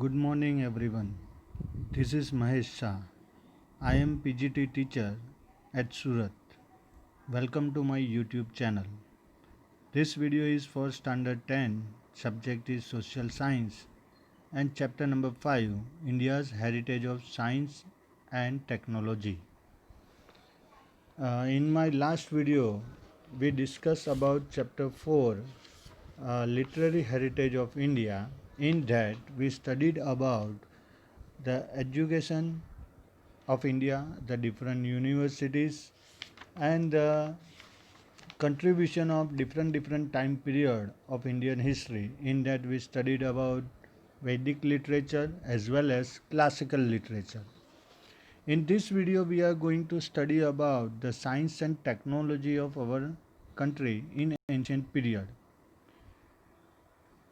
Good morning everyone. This is Mahesh Shah. I am PGT teacher at Surat. Welcome to my YouTube channel. This video is for standard 10. Subject is social science and chapter number 5, India's heritage of science and technology. In my last video we discussed about chapter 4, literary heritage of India. In that we studied about the education of India, the different universities, and the contribution of different time period of Indian history. In that we studied about Vedic literature as well as classical literature. In this video we are going to study about the science and technology of our country in ancient period.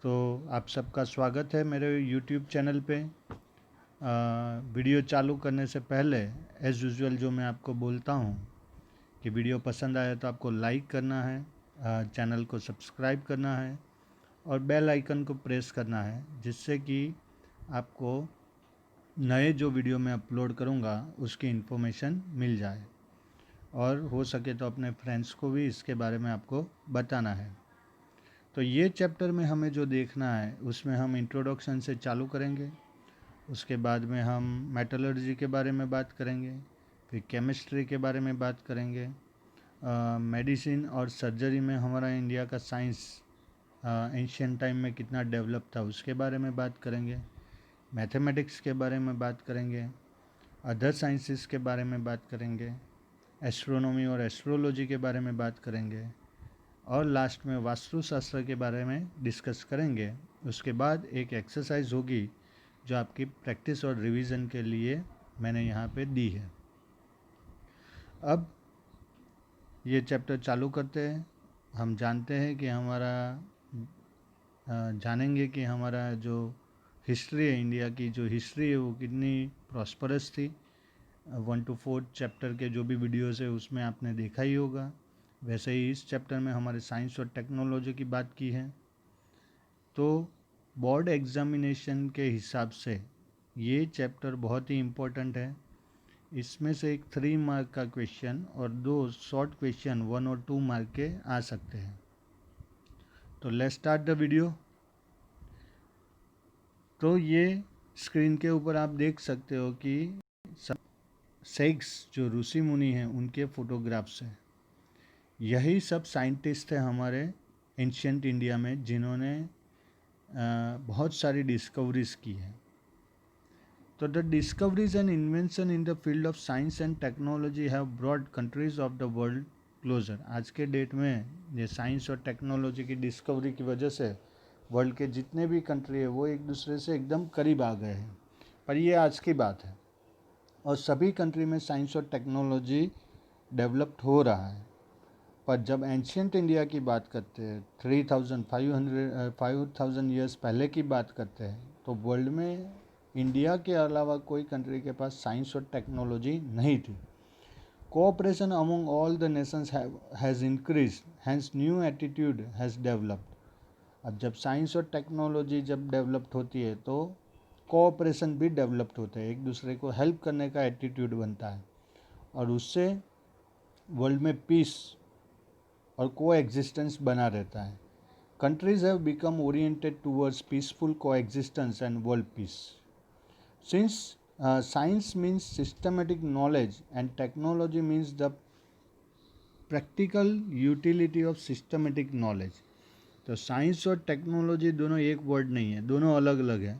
तो आप सबका स्वागत है मेरे YouTube channel पे। Video चालू करने से पहले एज़ यूजुअल जो मैं आपको बोलता हूँ कि वीडियो पसंद आए तो आपको लाइक करना है, चैनल को सब्सक्राइब करना है और बेल आइकन को प्रेस करना है, जिससे कि आपको नए जो वीडियो मैं अपलोड करूँगा उसकी इन्फॉर्मेशन मिल जाए और हो सके तो अपने फ्रेंड्स को भी इसके बारे में आपको बताना है। तो ये चैप्टर में हमें जो देखना है उसमें हम इंट्रोडक्शन से चालू करेंगे, उसके बाद में हम मेटलर्जी के बारे में बात करेंगे, फिर केमिस्ट्री के बारे में बात करेंगे, मेडिसिन और सर्जरी में हमारा इंडिया का साइंस एंशियंट टाइम में कितना डेवलप था उसके बारे में बात करेंगे, मैथमेटिक्स के बारे में बात करेंगे, अदर साइंसेस के बारे में बात करेंगे, एस्ट्रोनॉमी और एस्ट्रोलॉजी के बारे में बात करेंगे और लास्ट में वास्तुशास्त्र के बारे में डिस्कस करेंगे। उसके बाद एक एक्सरसाइज होगी जो आपकी प्रैक्टिस और रिवीजन के लिए मैंने यहाँ पे दी है। अब ये चैप्टर चालू करते हैं। हम जानते हैं कि जानेंगे कि हमारा जो हिस्ट्री है, इंडिया की जो हिस्ट्री है वो कितनी प्रॉस्परस थी। 1 to 4 चैप्टर के जो भी वीडियोस है उसमें आपने देखा ही होगा। वैसे ही इस चैप्टर में हमारे साइंस और टेक्नोलॉजी की बात की है। तो बोर्ड एग्जामिनेशन के हिसाब से ये चैप्टर बहुत ही इम्पोर्टेंट है। इसमें से एक 3 मार्क का क्वेश्चन और 2 शॉर्ट क्वेश्चन 1 और 2 मार्क के आ सकते हैं। तो लेट्स स्टार्ट द वीडियो। तो ये स्क्रीन के ऊपर आप देख सकते हो कि सेक्स जो ऋषि मुनि हैं उनके फोटोग्राफ्स हैं। यही सब साइंटिस्ट हैं हमारे एंशियंट इंडिया में जिन्होंने बहुत सारी डिस्कवरीज की हैं। तो the discoveries and invention in the field of science and technology have brought countries of the world closer. आज के डेट में ये साइंस और टेक्नोलॉजी की डिस्कवरी की वजह से वर्ल्ड के जितने भी कंट्री है वो एक दूसरे से एकदम करीब आ गए हैं। पर ये आज की बात है और सभी कंट्री में साइंस और टेक्नोलॉजी डेवलप्ड हो रहा है। पर जब एंशियंट इंडिया की बात करते हैं, 5,000 ईयर्स पहले की बात करते हैं, तो वर्ल्ड में इंडिया के अलावा कोई कंट्री के पास साइंस और टेक्नोलॉजी नहीं थी। Cooperation among all the nations has increase, hence new attitude has developed. अब जब साइंस और टेक्नोलॉजी जब डेवलप्ड होती है तो कोऑपरेशन भी डेवलप्ड होता है, एक दूसरे को हेल्प करने का एटीट्यूड बनता है और उससे वर्ल्ड में पीस और को एग्जिस्टेंस बना रहता है। Countries have become oriented towards peaceful coexistence and world peace. Since science means systematic knowledge and technology means the practical utility of systematic knowledge. तो साइंस और टेक्नोलॉजी दोनों एक वर्ड नहीं है, दोनों अलग अलग है।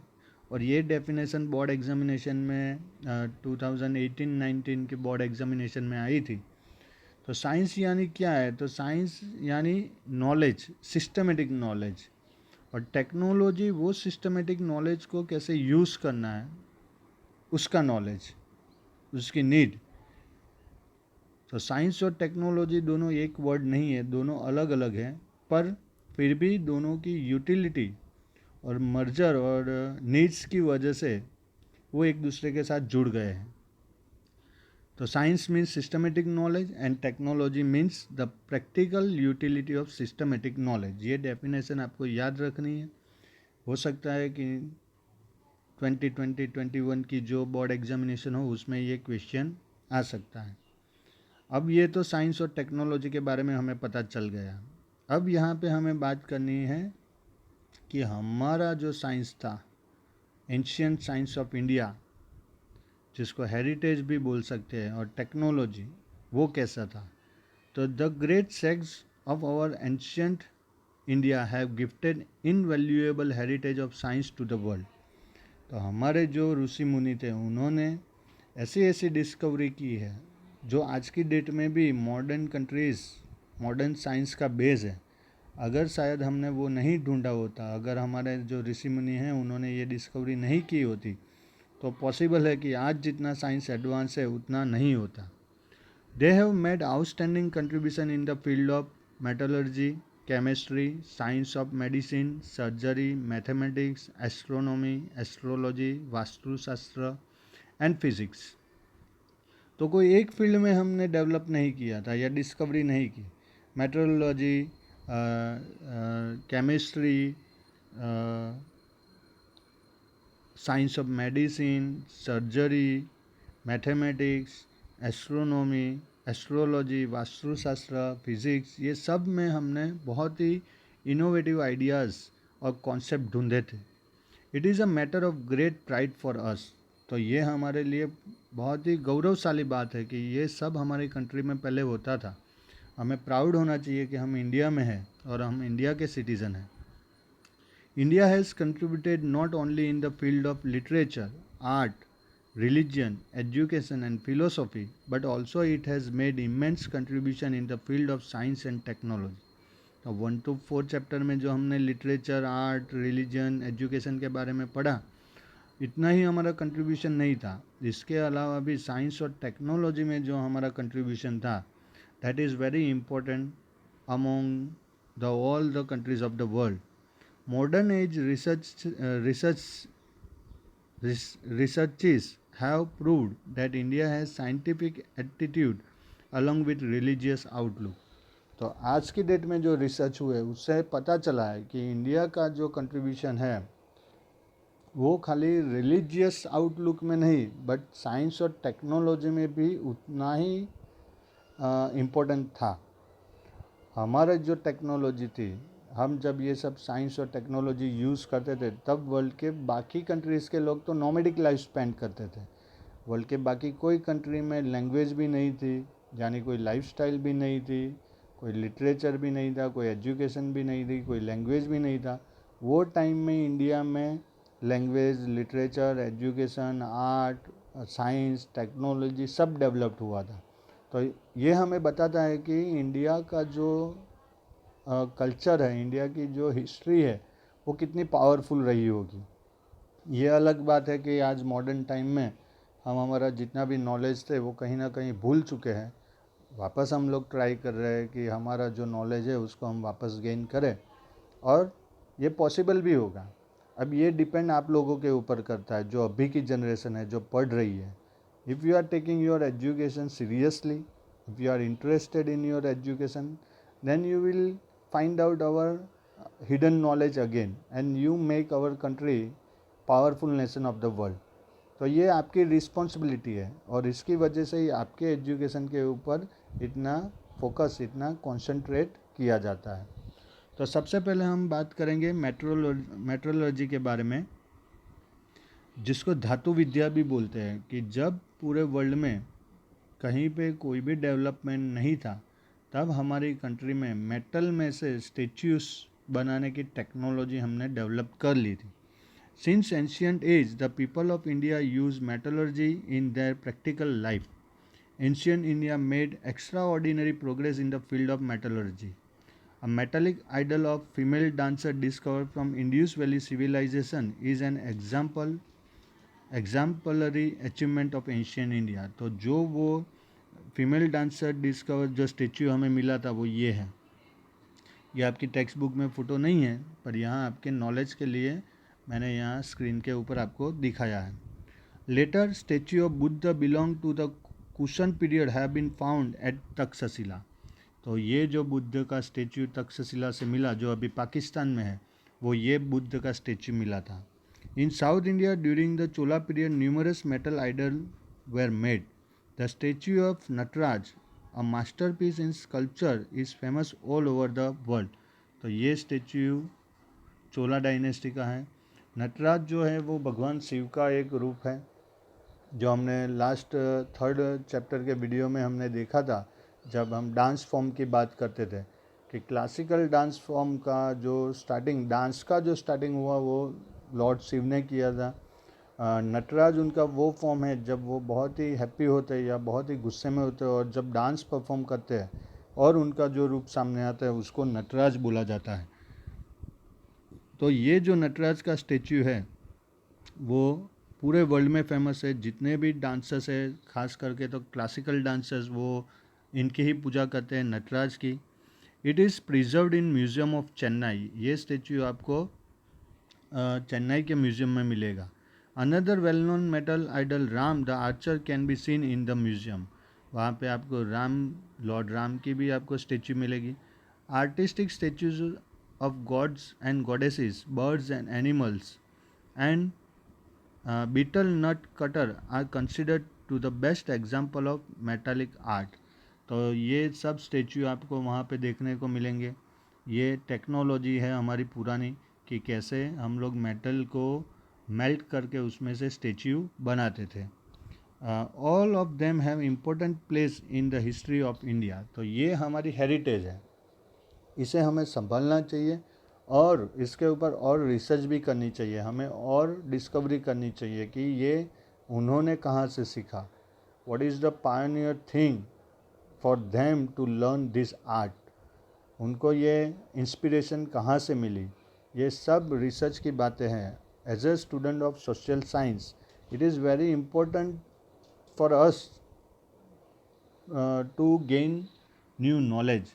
और ये डेफिनेशन बोर्ड एग्जामिनेशन में 2018-19 के बोर्ड एग्जामिनेशन में आई थी। तो साइंस यानी क्या है? तो साइंस यानी नॉलेज, सिस्टमेटिक नॉलेज, और टेक्नोलॉजी वो सिस्टमेटिक नॉलेज को कैसे यूज़ करना है उसका नॉलेज, उसकी नीड। तो साइंस और टेक्नोलॉजी दोनों एक वर्ड नहीं है, दोनों अलग अलग हैं, पर फिर भी दोनों की यूटिलिटी और मर्जर और नीड्स की वजह से वो एक दूसरे के साथ जुड़ गए हैं। तो science means systematic knowledge and technology means the practical utility of systematic knowledge. ये डेफिनेशन आपको याद रखनी है। हो सकता है कि 2020-21 की जो बोर्ड एग्जामिनेशन हो उसमें ये क्वेश्चन आ सकता है। अब ये तो साइंस और टेक्नोलॉजी के बारे में हमें पता चल गया। अब यहाँ पे हमें बात करनी है कि हमारा जो साइंस था, एंशियंट साइंस ऑफ इंडिया, जिसको हेरिटेज भी बोल सकते हैं, और टेक्नोलॉजी, वो कैसा था। तो द ग्रेट सेक्स of our ancient India have gifted invaluable heritage of science to the world. तो हमारे जो ऋषि मुनि थे उन्होंने ऐसी ऐसी डिस्कवरी की है जो आज की डेट में भी मॉडर्न कंट्रीज़, मॉडर्न साइंस का बेस है। अगर शायद हमने वो नहीं ढूंढा होता, अगर हमारे जो ऋषि मुनि हैं उन्होंने ये डिस्कवरी नहीं की होती, तो पॉसिबल है कि आज जितना साइंस एडवांस है उतना नहीं होता। They have made outstanding contribution in the field of metallurgy, chemistry, science of medicine, surgery, mathematics, astronomy, astrology, Vastushastra and physics. तो कोई एक फील्ड में हमने डेवलप नहीं किया था या डिस्कवरी नहीं की। Metrology, chemistry, science of medicine, surgery, mathematics, astronomy, astrology, Vastushastra, physics, ये सब में हमने बहुत ही इनोवेटिव आइडियाज़ और कॉन्सेप्ट ढूंढे थे। It is a matter of great pride for us. तो ये हमारे लिए बहुत ही गौरवशाली बात है कि ये सब हमारी कंट्री में पहले होता था। हमें प्राउड होना चाहिए कि हम इंडिया में हैं और हम इंडिया के सिटीज़न हैं। India has contributed not only in the field of literature, art, religion, education and philosophy, but also it has made immense contribution in the field of science and technology. तो 1 to 4 chapter में जो हमने literature, art, religion, education के बारे में पढ़ा, इतना ही हमारा कंट्रीब्यूशन नहीं था। इसके अलावा भी साइंस और टेक्नोलॉजी में जो हमारा कंट्रीब्यूशन था, that is very important among the all the countries of the world. Modern age researches have proved that India has scientific aptitude along with religious outlook. तो आज की डेट में जो रिसर्च हुए उससे पता चला है कि इंडिया का जो कंट्रीब्यूशन है वो खाली रिलीजियस आउटलुक में नहीं, बट साइंस और टेक्नोलॉजी में भी उतना ही इम्पोर्टेंट था। हमारा जो टेक्नोलॉजी थी, हम जब ये सब साइंस और टेक्नोलॉजी यूज़ करते थे तब वर्ल्ड के बाकी कंट्रीज़ के लोग तो नॉमेडिक लाइफ स्पेंड करते थे। वर्ल्ड के बाकी कोई कंट्री में लैंग्वेज भी नहीं थी, यानी कोई लाइफस्टाइल भी नहीं थी, कोई लिटरेचर भी नहीं था, कोई एजुकेशन भी नहीं थी, कोई लैंग्वेज भी नहीं था। वो टाइम में इंडिया में language, literature, education, art, science, technology सब डेवलप्ड हुआ था। तो ये हमें बताता है कि इंडिया का जो कल्चर है, इंडिया की जो हिस्ट्री है, वो कितनी पावरफुल रही होगी। ये अलग बात है कि आज मॉडर्न टाइम में हम हमारा जितना भी नॉलेज थे वो कहीं ना कहीं भूल चुके हैं। वापस हम लोग ट्राई कर रहे हैं कि हमारा जो नॉलेज है उसको हम वापस गेन करें, और ये पॉसिबल भी होगा। अब ये डिपेंड आप लोगों के ऊपर करता है, जो अभी की जनरेशन है जो पढ़ रही है। If you are taking your education seriously, if you are interested in your education, then you will find out our hidden knowledge again and you make our country powerful nation of the world. तो ये आपकी responsibility है और इसकी वजह से ही आपके education के ऊपर इतना फोकस, इतना कॉन्सेंट्रेट किया जाता है। तो सबसे पहले हम बात करेंगे मेट्रोलॉजी के बारे में, जिसको धातु विद्या भी बोलते हैं। कि जब पूरे वर्ल्ड में कहीं पे कोई भी डेवलपमेंट नहीं था, तब हमारी कंट्री में मेटल में से स्टेच्यूज बनाने की टेक्नोलॉजी हमने डेवलप कर ली थी। Since ancient age the people of India use metallurgy in their practical life. Ancient India made extraordinary progress in the field of metallurgy. A metallic idol of female dancer discover from Indus valley civilization is an exemplary achievement of ancient India. तो जो वो female dancer discover जो statue हमें मिला था वो ये है। ये आपकी टेक्स्ट बुक में फ़ोटो नहीं है, पर यहाँ आपके नॉलेज के लिए मैंने यहाँ स्क्रीन के ऊपर आपको दिखाया है। Later statue of Buddha belong to the Kushan period have been found at Takshashila. तो ये जो बुद्ध का स्टेच्यू तक्षशिला से मिला, जो अभी पाकिस्तान में है, वो ये बुद्ध का स्टेच्यू मिला था। In South India, during the Chola period, numerous metal idols were made. The statue of Nataraj, a masterpiece in sculpture, is famous all over the world. तो ये स्टेच्यू चोला डायनेस्टी का है. नटराज जो है वो भगवान शिव का एक रूप है, जो हमने लास्ट थर्ड चैप्टर के वीडियो में हमने देखा था जब हम डांस फॉर्म की बात करते थे कि क्लासिकल डांस फॉर्म का जो स्टार्टिंग, डांस का जो स्टार्टिंग हुआ वो लॉर्ड शिव ने किया था. नटराज उनका वो फॉर्म है जब वो बहुत ही हैप्पी होते हैं या बहुत ही गुस्से में होते हैं और जब डांस परफॉर्म करते हैं और उनका जो रूप सामने आता है उसको नटराज बोला जाता है. तो ये जो नटराज का स्टेच्यू है वो पूरे वर्ल्ड में फेमस है. जितने भी डांसर्स है, खास करके तो क्लासिकल डांसर्स, वो इनकी ही पूजा करते हैं, नटराज की. It is preserved in museum of Chennai. ये स्टेच्यू आपको चेन्नई के म्यूज़ियम में मिलेगा. Another well known metal idol Ram the archer can be seen in the museum. वहाँ पे आपको राम, लॉर्ड राम की भी आपको स्टेच्यू मिलेगी. Artistic statues of gods and goddesses, birds and animals and betel nut cutter are considered to the best example of metallic art. तो ये सब स्टेच्यू आपको वहाँ पे देखने को मिलेंगे. ये टेक्नोलॉजी है हमारी पुरानी कि कैसे हम लोग मेटल को मेल्ट करके उसमें से स्टेच्यू बनाते थे. All of them have important place in the history of India. तो ये हमारी हेरिटेज है, इसे हमें संभालना चाहिए और इसके ऊपर और रिसर्च भी करनी चाहिए. हमें और डिस्कवरी करनी चाहिए कि ये उन्होंने कहाँ से सीखा. What is the pioneer thing for them to learn this art. उनको ये इंस्पिरेशन कहाँ से मिली. ये सब रिसर्च की बातें हैं. As a student of social science it is very important for us to gain new knowledge,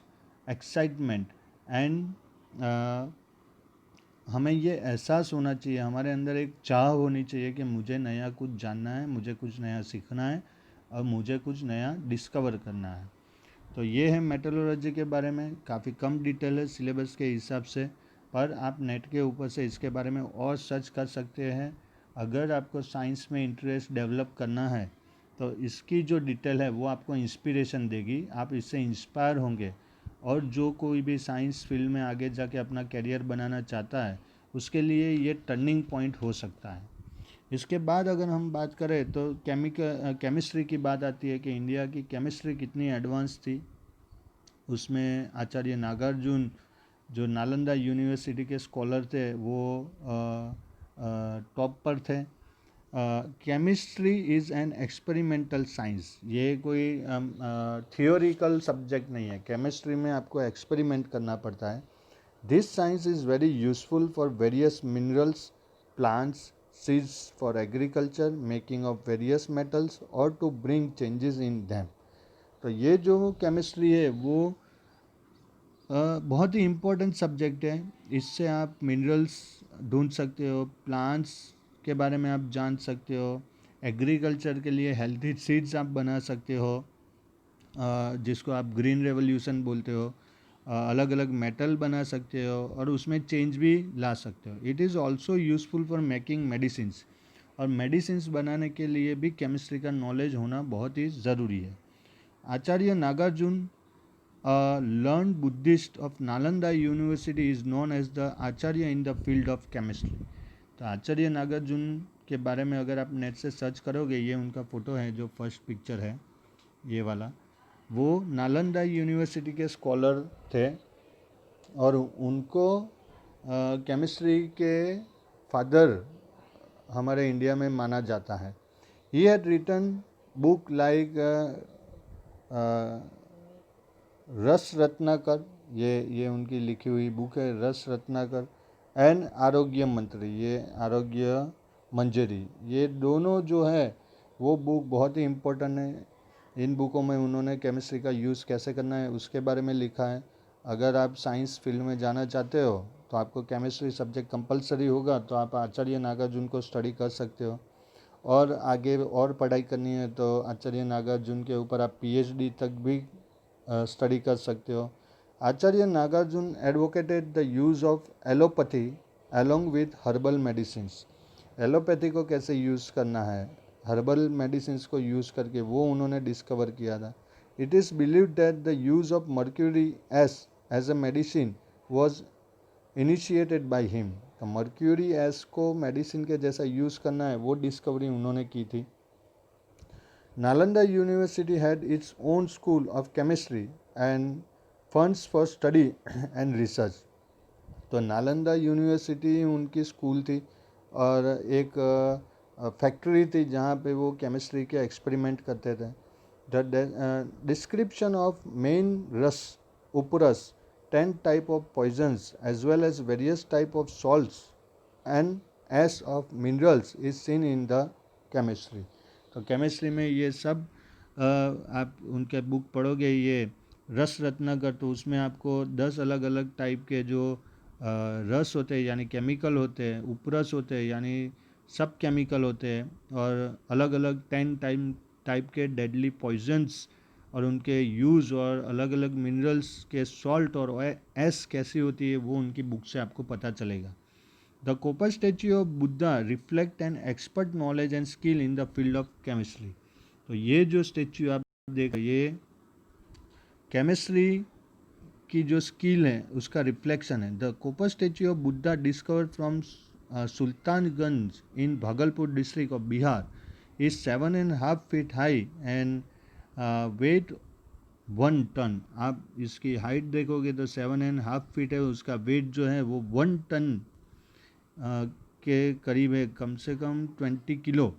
excitement and हमें ये एहसास होना चाहिए, हमारे अंदर एक चाह होनी चाहिए कि मुझे नया कुछ जानना है, मुझे कुछ नया सीखना है और मुझे कुछ नया डिस्कवर करना है. तो ये है मेटलर्जी के बारे में. काफ़ी कम डिटेल है सिलेबस के हिसाब से, पर आप नेट के ऊपर से इसके बारे में और सर्च कर सकते हैं. अगर आपको साइंस में इंटरेस्ट डेवलप करना है तो इसकी जो डिटेल है वो आपको इंस्पिरेशन देगी, आप इससे इंस्पायर होंगे और जो कोई भी साइंस फील्ड में आगे जाके अपना करियर बनाना चाहता है उसके लिए ये टर्निंग पॉइंट हो सकता है. इसके बाद अगर हम बात करें तो केमिस्ट्री की बात आती है कि इंडिया की केमिस्ट्री कितनी एडवांस थी. उसमें आचार्य नागार्जुन जो नालंदा यूनिवर्सिटी के स्कॉलर थे वो टॉप पर थे. Chemistry is an experimental science. ये कोई थियोरिकल सब्जेक्ट नहीं है. केमिस्ट्री में आपको एक्सपेरिमेंट करना पड़ता है. This science is very useful for various minerals, plants, seeds, for agriculture, making of various metals और to bring changes in them. तो ये जो केमिस्ट्री है वो बहुत ही इम्पोर्टेंट सब्जेक्ट है. इससे आप मिनरल्स ढूंढ सकते हो, प्लांट्स के बारे में आप जान सकते हो, एग्रीकल्चर के लिए हेल्थी सीड्स आप बना सकते हो जिसको आप ग्रीन रेवोल्यूशन बोलते हो. अलग अलग मेटल बना सकते हो और उसमें चेंज भी ला सकते हो. It is also useful for making medicines. और मेडिसिन्स बनाने के लिए भी केमिस्ट्री का नॉलेज होना बहुत ही ज़रूरी है. आचार्य Nagarjuna, learned Buddhist of Nalanda University, is known as the Acharya in the field of chemistry. तो आचार्य नागार्जुन के बारे में अगर आप नेट से सर्च करोगे, ये उनका फ़ोटो है जो फर्स्ट पिक्चर है ये वाला, वो नालंदा यूनिवर्सिटी के स्कॉलर थे और उनको केमिस्ट्री के फादर हमारे इंडिया में माना जाता है. He had written book like Ras Ratnakar, ये उनकी लिखी हुई बुक है रस रत्नाकर, एंड आरोग्य मंत्री, ये आरोग्य मंजरी. ये दोनों जो है वो बुक बहुत ही इम्पोर्टेंट है. इन बुकों में उन्होंने केमिस्ट्री का यूज़ कैसे करना है उसके बारे में लिखा है. अगर आप साइंस फील्ड में जाना चाहते हो तो आपको केमिस्ट्री सब्जेक्ट कंपलसरी होगा, तो आप आचार्य नागार्जुन को स्टडी कर सकते हो. और आगे और पढ़ाई करनी है तो आचार्य नागार्जुन के ऊपर आप PhD तक भी स्टडी कर सकते हो. Acharya Nagarjuna advocated the use of allopathy along with herbal medicines. Allopathy को कैसे यूज़ करना है, हर्बल मेडिसिन को यूज़ करके, वो उन्होंने डिस्कवर किया था. It is believe that the use of mercury as a medicine was initiated by him. तो मर्क्यूरी एस को मेडिसिन के जैसा यूज़ करना है, वो डिस्कवरी उन्होंने की थी. Nalanda university had its own school of chemistry end funds for study and research. तो नालंदा यूनिवर्सिटी उनकी स्कूल थी और एक फैक्ट्री थी जहाँ पे वो केमिस्ट्री के एक्सपेरिमेंट करते थे. द डिस्क्रिप्शन ऑफ मेन रस उपरस 10 type of poisons as well as various type of salts and as of minerals is seen in the chemistry. तो केमिस्ट्री में ये सब आप उनके बुक पढ़ोगे, ये रस रत्नाकर, तो उसमें आपको 10 अलग अलग टाइप के जो रस होते हैं यानी केमिकल होते हैं, उपरस होते हैं यानी सब केमिकल होते हैं, और अलग अलग 10 टाइप के डेडली पॉइजन्स और उनके यूज़ और अलग अलग मिनरल्स के सॉल्ट और एस कैसी होती है, वो उनकी बुक से आपको पता चलेगा. The copper statue of Buddha reflect an expert knowledge and skill in the field of chemistry. तो ये जो स्टेच्यू आप देख, ये केमिस्ट्री की जो स्किल है उसका रिफ्लेक्शन है. The copper statue of Buddha discovered from Sultanganj in Bhagalpur district of Bihar is 7.5 feet high and weight 1 ton. आप इसकी हाइट देखोगे तो 7.5 feet है, उसका वेट जो है वो 1 ton के करीब है, कम से कम 20 kilo.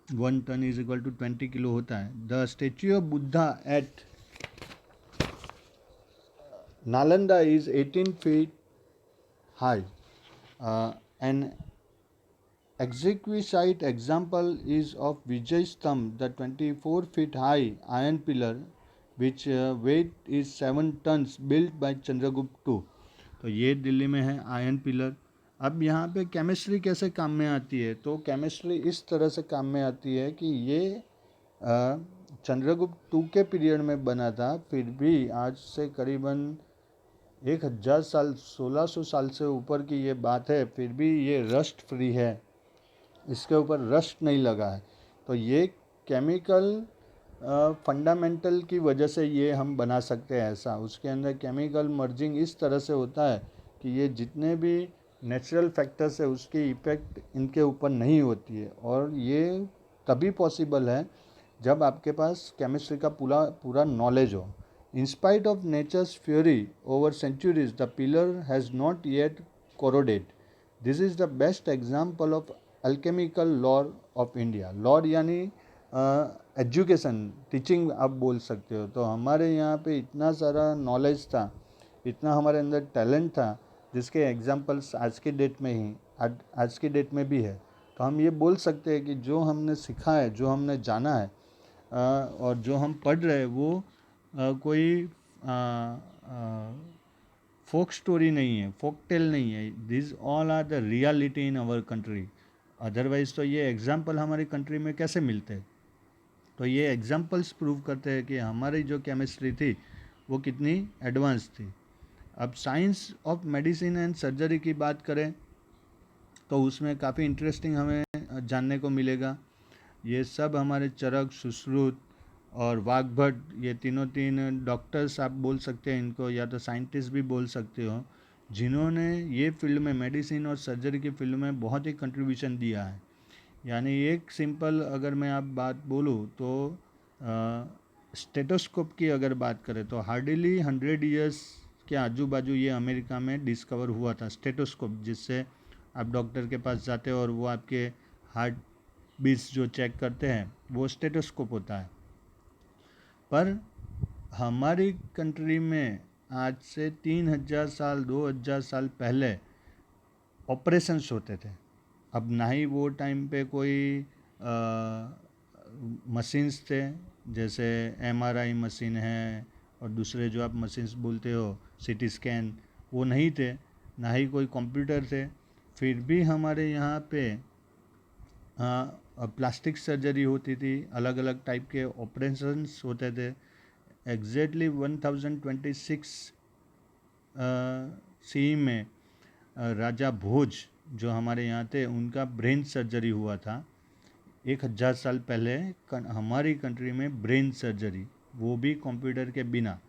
1 ton is equal to 20 kilo होता है. The statue of Buddha at Nalanda is 18 feet high. An exquisite example is of Vijay Stamp, the 24 feet high iron pillar which weight is 7 tons built by Chandragupta II. तो ये दिल्ली में है iron pillar. अब यहाँ पे chemistry कैसे काम में आती है, तो केमिस्ट्री इस तरह से काम में आती है कि ये चंद्रगुप्त II के पीरियड में बना था, फिर भी आज से करीबन 1000 साल 1600 साल से ऊपर की ये बात है, फिर भी ये रस्ट फ्री है, इसके ऊपर रस्ट नहीं लगा है. तो ये केमिकल फंडामेंटल की वजह से ये हम बना सकते हैं ऐसा. उसके अंदर केमिकल मर्जिंग इस तरह से होता है कि ये जितने भी नेचुरल फैक्टर्स है उसकी इफ़ेक्ट इनके ऊपर नहीं होती है, और ये तभी पॉसिबल है जब आपके पास केमिस्ट्री का पूरा नॉलेज हो. In spite of nature's fury over centuries the pillar has not yet corroded. This is the best example of alchemical lore of India. Lore यानी एजुकेशन, टीचिंग आप बोल सकते हो. तो हमारे यहाँ पे इतना सारा नॉलेज था, इतना हमारे अंदर टैलेंट था, जिसके एग्जांपल्स आज की डेट में ही आज की डेट में भी है. तो हम ये बोल सकते हैं कि जो हमने सीखा है, जो हमने जाना है और जो हम पढ़ रहे हैं वो कोई फोक स्टोरी नहीं है, फोक टेल नहीं है. This all are the reality in our country. Otherwise तो ये एग्जाम्पल हमारी कंट्री में कैसे मिलते हैं. तो ये एग्जाम्पल्स प्रूव करते हैं कि हमारी जो केमिस्ट्री थी वो कितनी एडवांस थी. अब science of medicine and surgery की बात करें तो उसमें काफ़ी इंटरेस्टिंग हमें जानने को मिलेगा. ये सब हमारे चरक, सुश्रुत और वाघभट, ये तीन डॉक्टर्स आप बोल सकते हैं इनको, या तो साइंटिस्ट भी बोल सकते हो, जिन्होंने ये फील्ड में, मेडिसिन और सर्जरी की फील्ड में बहुत ही कंट्रीब्यूशन दिया है. यानी एक सिंपल अगर मैं आप बात बोलूँ तो स्टेटोस्कोप की अगर बात करें तो हार्डली 100 ईयर्स के आजू बाजू ये अमेरिका में डिस्कवर हुआ था. स्टेटोस्कोप जिससे आप डॉक्टर के पास जाते हो और वो आपके हार्ट बीट्स जो चेक करते हैं वो स्टेटोस्कोप होता है. पर हमारी कंट्री में आज से 3000 साल 2000 साल पहले ऑपरेशंस होते थे. अब ना ही वो टाइम पे कोई मशीन्स थे, जैसे MRI मशीन है और दूसरे जो आप मशीन्स बोलते हो CT स्कैन, वो नहीं थे, ना ही कोई कंप्यूटर थे. फिर भी हमारे यहाँ पे प्लास्टिक सर्जरी होती थी, अलग अलग टाइप के ऑपरेशंस होते थे. एग्जैक्टली 1026 CE में राजा भोज जो हमारे यहाँ थे उनका ब्रेन सर्जरी हुआ था 1000 साल पहले हमारी कंट्री में ब्रेन सर्जरी, वो भी कंप्यूटर के बिना।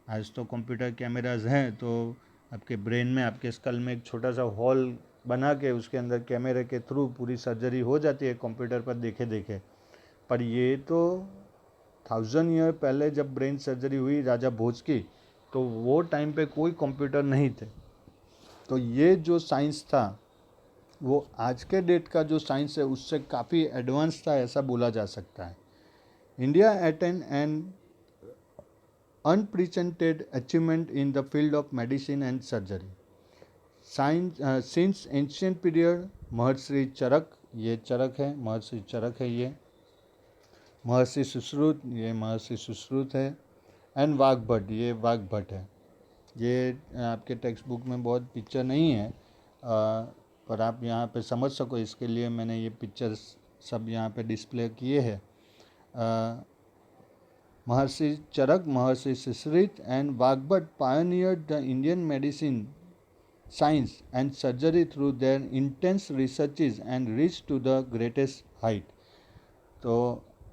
आज तो कंप्यूटर कैमराज हैं तो आपके ब्रेन में, आपके स्कल में एक छोटा सा हॉल बना के उसके अंदर कैमरे के थ्रू पूरी सर्जरी हो जाती है कंप्यूटर पर देखे देखे। पर ये तो 1000 ईयर पहले जब ब्रेन सर्जरी हुई राजा भोज की, तो वो टाइम पे कोई कंप्यूटर नहीं थे। तो ये जो साइंस था वो आज के डेट का जो साइंस है उससे काफ़ी एडवांस था, ऐसा बोला जा सकता है। India attain an unprecedented achievement in the field of medicine and surgery. Since ancient period, महर्षि चरक, ये चरक है, महर्षि चरक है, ये महर्षि सुश्रुत, ये महर्षि सुश्रुत है, एंड वाघभट, ये वाघभट है। ये आपके टेक्स्ट बुक में बहुत पिक्चर नहीं है, पर आप यहाँ पे समझ सको इसके लिए मैंने ये पिक्चर्स सब यहाँ पे डिस्प्ले किए हैं। Maharshi Charak, Maharshi Sisrit and Vagbhat pioneered the Indian medicine, science and surgery through their intense researches and reached to the greatest height. तो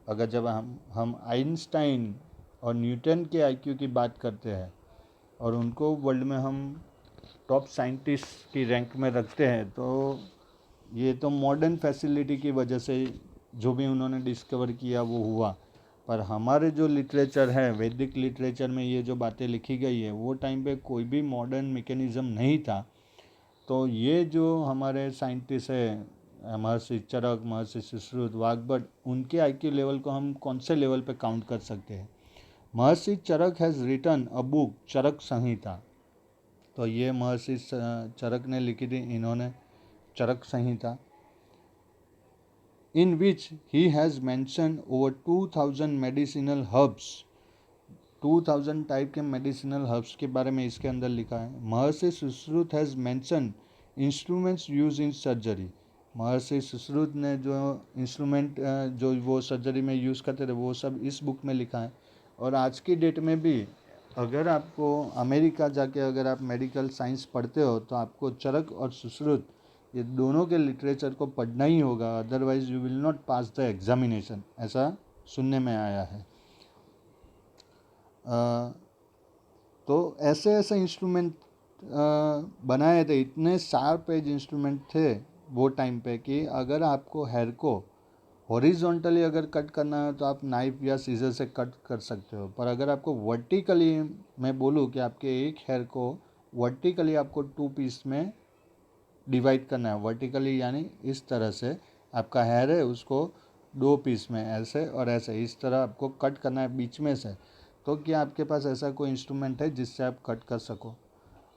अगर जब हम आइंस्टाइन और न्यूटन के आईक्यू की बात करते हैं और उनको वर्ल्ड में हम टॉप साइंटिस्ट की रैंक में रखते हैं, तो ये तो मॉडर्न फैसिलिटी की वजह से जो भी उन्होंने डिस्कवर किया वो हुआ। पर हमारे जो लिटरेचर है, वैदिक लिटरेचर में ये जो बातें लिखी गई है, वो टाइम पे कोई भी मॉडर्न मैकेनिज़्म नहीं था। तो ये जो हमारे साइंटिस्ट है महर्षि चरक, महर्षि सुश्रुत, वाघभट, उनके आईक्यू लेवल को हम कौन से लेवल पे काउंट कर सकते हैं। महर्षि चरक हैज़ रिटन अ बुक चरक संहिता। तो ये महर्षि चरक ने लिखी थी इन्होंने चरक संहिता, in which he has mentioned over 2000 medicinal herbs, 2000 type के मेडिसिनल हर्ब्स के बारे में इसके अंदर लिखा है। Maharshi Sushruta has mention instruments use in surgery. Maharshi Sushruta ने जो इंस्ट्रूमेंट जो वो सर्जरी में यूज़ करते थे वो सब इस बुक में लिखा है। और आज की डेट में भी अगर आपको अमेरिका जाके अगर आप मेडिकल साइंस पढ़ते हो तो आपको चरक और सुश्रुत ये दोनों के लिटरेचर को पढ़ना ही होगा, otherwise you will not pass the examination, ऐसा सुनने में आया है। तो ऐसे ऐसे इंस्ट्रूमेंट बनाए थे, इतने शार्प एज इंस्ट्रूमेंट थे वो टाइम पे कि अगर आपको हेयर को हॉरिजॉन्टली अगर कट करना है तो आप नाइफ या सीजर से कट कर सकते हो। पर अगर आपको वर्टिकली, मैं बोलूँ कि आपके एक हेयर को वर्टिकली आपको 2 पीस में डिवाइड करना है, वर्टिकली यानी इस तरह से आपका हेयर है उसको 2 पीस में ऐसे और ऐसे इस तरह आपको कट करना है बीच में से, तो क्या आपके पास ऐसा कोई इंस्ट्रूमेंट है जिससे आप कट कर सको,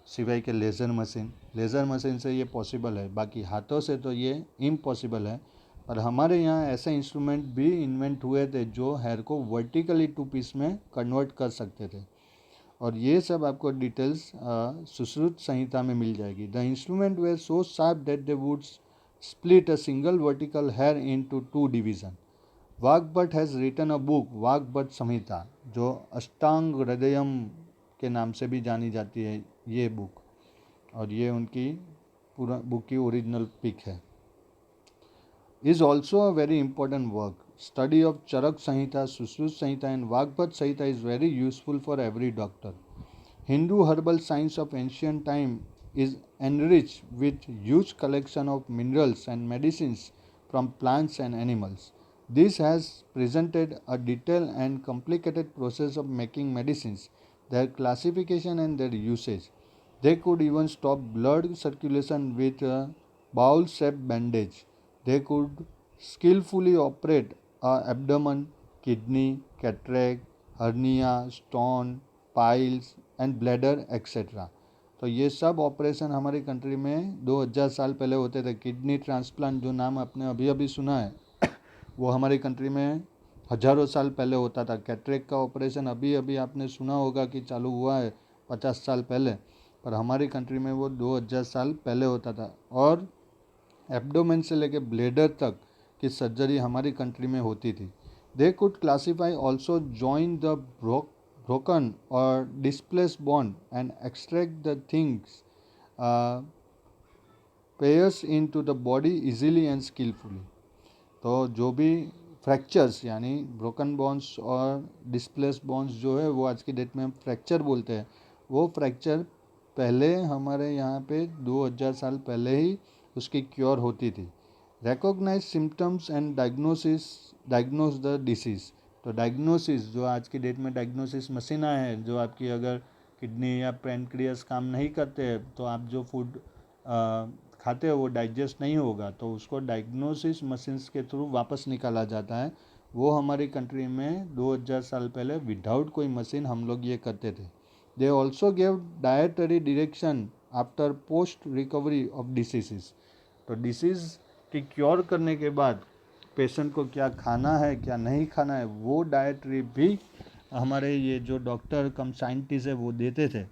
सिवाय के लेज़र मशीन। लेज़र मशीन से ये पॉसिबल है, बाकी हाथों से तो ये इम्पॉसिबल है। पर हमारे यहाँ ऐसे इंस्ट्रूमेंट भी इन्वेंट हुए थे जो हेयर को वर्टिकली 2 पीस में कन्वर्ट कर सकते थे। और ये सब आपको डिटेल्स सुश्रुत संहिता में मिल जाएगी। The instrument were so sharp that they would split a single vertical hair into 2 division. Vagbhata has written a book Vagbhata Samhita, जो अष्टांग हृदयम के नाम से भी जानी जाती है ये बुक, और ये उनकी पूरा बुक की ओरिजिनल पिक है। Is also a very important work. Study of Charak Samhita, Sushrut Samhita and Vagbhat Samhita is very useful for every doctor. Hindu herbal science of ancient time is enriched with huge collection of minerals and medicines from plants and animals. This has presented a detailed and complicated process of making medicines, their classification and their usage. They could even stop blood circulation with a bowl-shaped bandage. They could skillfully operate abdomen, kidney, cataract, hernia, stone, piles and bladder etcetera. तो ये सब operation हमारी country में 2000 साल पहले होते थे। Kidney transplant जो नाम आपने अभी अभी सुना है वो हमारी कंट्री में हज़ारों साल पहले होता था। कैटरेक्ट का ऑपरेशन अभी अभी आपने सुना होगा कि चालू हुआ है 50 साल पहले, पर हमारी कंट्री में वो 2000 साल पहले होता था। और एब्डोमेन से लेके ब्लेडर तक की सर्जरी हमारी कंट्री में होती थी। They could classify also join the broken or displaced bone and extract the things pierce into the body easily and skillfully. तो जो भी फ्रैक्चर्स यानी ब्रोकन बोन्स और डिस्प्लेस बोन्स जो है वो आज की डेट में हम फ्रैक्चर बोलते हैं, वो फ्रैक्चर पहले हमारे यहाँ पे 2000 साल पहले ही उसकी क्योर होती थी। Recognize symptoms and diagnose the disease. तो डायग्नोसिस, जो आज की डेट में डायग्नोसिस मशीन आए हैं, जो आपकी अगर किडनी या पैनक्रियास काम नहीं करते हैं तो आप जो फूड खाते हो वो डाइजेस्ट नहीं होगा, तो उसको डायग्नोसिस मशीन्स के थ्रू वापस निकाला जाता है। वो हमारी कंट्री में 2000 साल पहले विदाउट कोई मशीन हम लोग ये करते थे। They also gave dietary direction after post recovery of disease. तो डिसीज़ की क्योर करने के बाद पेशेंट को क्या खाना है क्या नहीं खाना है वो डाइटरी भी हमारे ये जो डॉक्टर कम साइंटिस्ट है वो देते थे।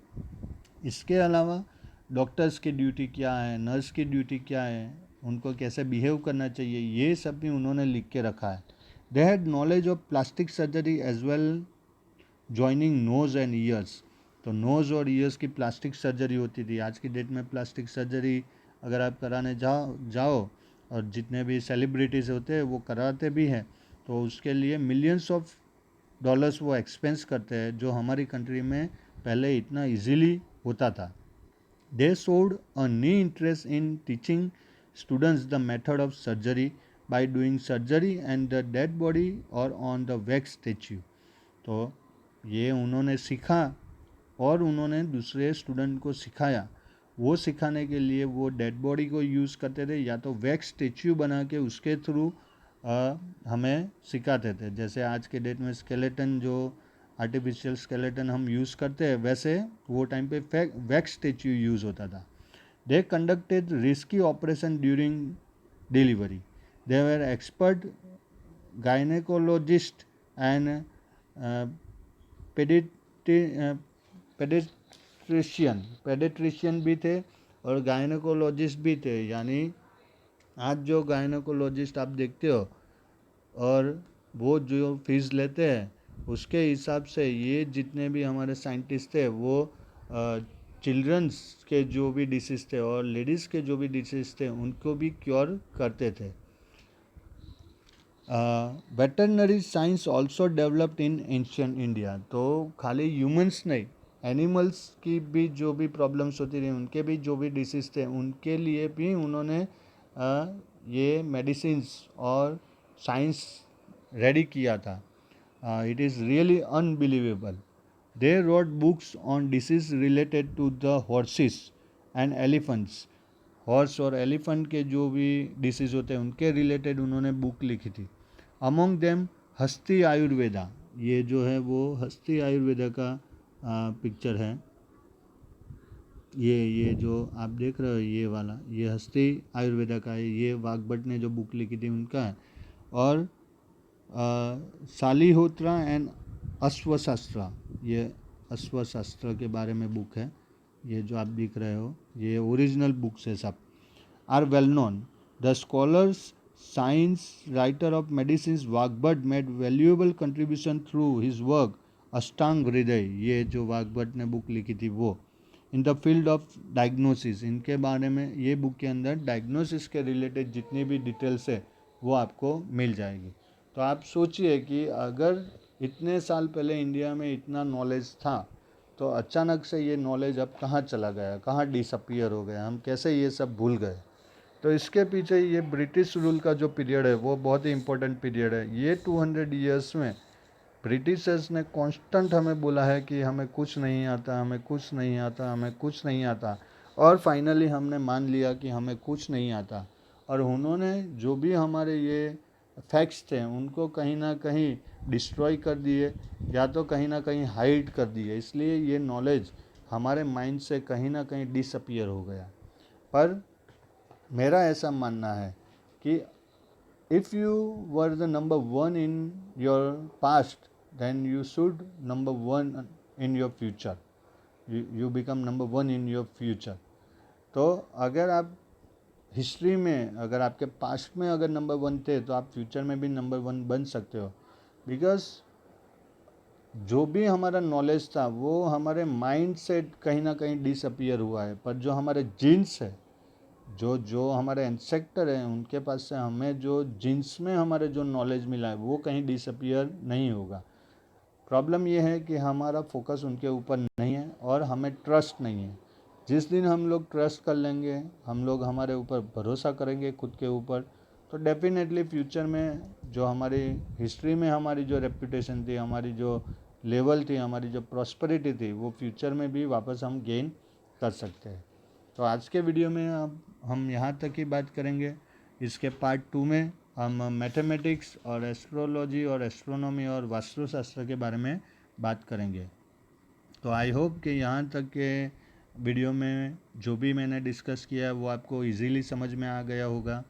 इसके अलावा डॉक्टर्स की ड्यूटी क्या है, नर्स की ड्यूटी क्या है, उनको कैसे बिहेव करना चाहिए, ये सब भी उन्होंने लिख के रखा है। They had knowledge of plastic surgery as well, joining nose and ears. तो नोज़ और ईयर्स की प्लास्टिक सर्जरी होती थी। आज की डेट में प्लास्टिक सर्जरी अगर आप कराने जाओ और जितने भी सेलिब्रिटीज़ होते हैं वो कराते भी हैं, तो उसके लिए मिलियंस ऑफ डॉलर्स वो एक्सपेंस करते हैं, जो हमारी कंट्री में पहले इतना इजीली होता था। They showed a knee interest in teaching students the method of surgery by doing surgery and the dead body और ऑन द वैक्स स्टेच्यू। तो ये उन्होंने सीखा और उन्होंने दूसरे स्टूडेंट को सिखाया। वो सिखाने के लिए वो डेड बॉडी को यूज़ करते थे या तो वैक्स स्टेच्यू बना के उसके थ्रू हमें सिखाते थे। जैसे आज के डेट में स्केलेटन, जो आर्टिफिशियल स्केलेटन हम यूज़ करते हैं, वैसे वो टाइम पे वैक्स स्टेच्यू यूज़ होता था। They conducted risky operation during delivery. They were expert gynaecologist and paediatrician भी थे और गायनेकोलॉजिस्ट भी थे। यानी आज जो गायनेकोलॉजिस्ट आप देखते हो और वो जो फीस लेते हैं उसके हिसाब से ये जितने भी हमारे साइंटिस्ट थे वो चिल्ड्रंस के जो भी डिसीज़ थे और लेडीज़ के जो भी डिसीज़ थे उनको भी क्योर करते थे। Veterinary science also developed in ancient India. तो खाली ह्यूमंस नहीं, एनिमल्स की भी जो भी प्रॉब्लम्स होती रही, उनके भी जो भी डिसीज़ थे, उनके लिए भी उन्होंने ये मेडिसिन्स और साइंस रेडी किया था। It is really unbelievable. They wrote books on disease related to the horses and elephants. Horse और एलिफेंट के जो भी डिसीज़ होते हैं उनके रिलेटेड उन्होंने बुक लिखी थी। अमोंग देम हस्ती आयुर्वेदा। ये जो है वो हस्ती आयुर्वेदा का पिक्चर है। ये जो आप देख रहे हो ये वाला, ये हस्ती आयुर्वेदा का है। ये वाग्भट ने जो बुक लिखी थी उनका है। और सालिहोत्रा एंड अश्वशास्त्र, ये अश्वशास्त्र के बारे में बुक है। ये जो आप दिख रहे हो ये ओरिजिनल बुक्स है सब। Are well known the scholars science writer of medicine Vagbhata made valuable contribution through his work Ashtanga Hridaya. ये जो वाग्भट ने बुक लिखी थी वो इन द फील्ड ऑफ डायग्नोसिस, इनके बारे में ये बुक के अंदर डायग्नोसिस के रिलेटेड जितनी भी डिटेल्स है वो आपको मिल जाएगी। तो आप सोचिए कि अगर इतने साल पहले इंडिया में इतना नॉलेज था तो अचानक से ये नॉलेज अब कहाँ चला गया, कहाँ डिसअपियर हो गया, हम कैसे ये सब भूल गए। तो इसके पीछे ये ब्रिटिश रूल का जो पीरियड है वो बहुत ही इम्पोर्टेंट पीरियड है। ये 200 ईयर्स में ब्रिटिशर्स ने कांस्टेंट हमें बोला है कि हमें कुछ नहीं आता, हमें कुछ नहीं आता, हमें कुछ नहीं आता, और फाइनली हमने मान लिया कि हमें कुछ नहीं आता। और उन्होंने जो भी हमारे ये फैक्ट्स थे उनको कहीं ना कहीं डिस्ट्रॉय कर दिए या तो कहीं ना कहीं हाइड कर दिए, इसलिए ये नॉलेज हमारे माइंड से कहीं ना कहीं डिसअपियर हो गया। पर मेरा ऐसा मानना है कि if you were the number one in your past, then you should number one in your future. You become number one in your future. तो अगर आप हिस्ट्री में, अगर आपके पास्ट में अगर नंबर वन थे तो आप फ्यूचर में भी नंबर वन बन सकते हो। बिकॉज जो भी हमारा नॉलेज था वो हमारे माइंड से कहीं ना कहीं डिसअपियर हुआ है, पर जो हमारे जीन्स है जो जो हमारे इंसेक्टर हैं उनके पास से हमें जो जीन्स में हमारे जो नॉलेज मिला है वो कहीं डिसअपियर नहीं होगा। प्रॉब्लम ये है कि हमारा फोकस उनके ऊपर नहीं है और हमें ट्रस्ट नहीं है। जिस दिन हम लोग ट्रस्ट कर लेंगे, हम लोग हमारे ऊपर भरोसा करेंगे खुद के ऊपर, तो डेफिनेटली फ्यूचर में जो हमारी हिस्ट्री में हमारी जो रेपुटेशन थी, हमारी जो लेवल थी, हमारी जो प्रॉस्पेरिटी थी, वो फ्यूचर में भी वापस हम गेन कर सकते हैं। तो आज के वीडियो में अब हम यहाँ तक ही बात करेंगे। इसके पार्ट 2 में हम मैथमेटिक्स और एस्ट्रोलॉजी और एस्ट्रोनॉमी और वास्तुशास्त्र के बारे में बात करेंगे। तो आई होप कि यहाँ तक के वीडियो में जो भी मैंने डिस्कस किया है वो आपको इजीली समझ में आ गया होगा।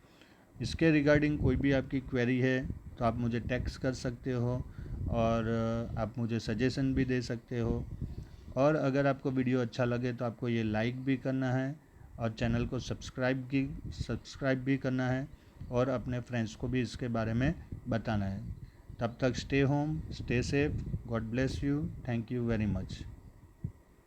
इसके रिगार्डिंग कोई भी आपकी क्वेरी है तो आप मुझे टेक्स्ट कर सकते हो और आप मुझे सजेशन भी दे सकते हो। और अगर आपको वीडियो अच्छा लगे तो आपको ये लाइक भी करना है और चैनल को सब्सक्राइब भी करना है और अपने फ्रेंड्स को भी इसके बारे में बताना है। तब तक stay home, stay safe, God bless you, thank you very much.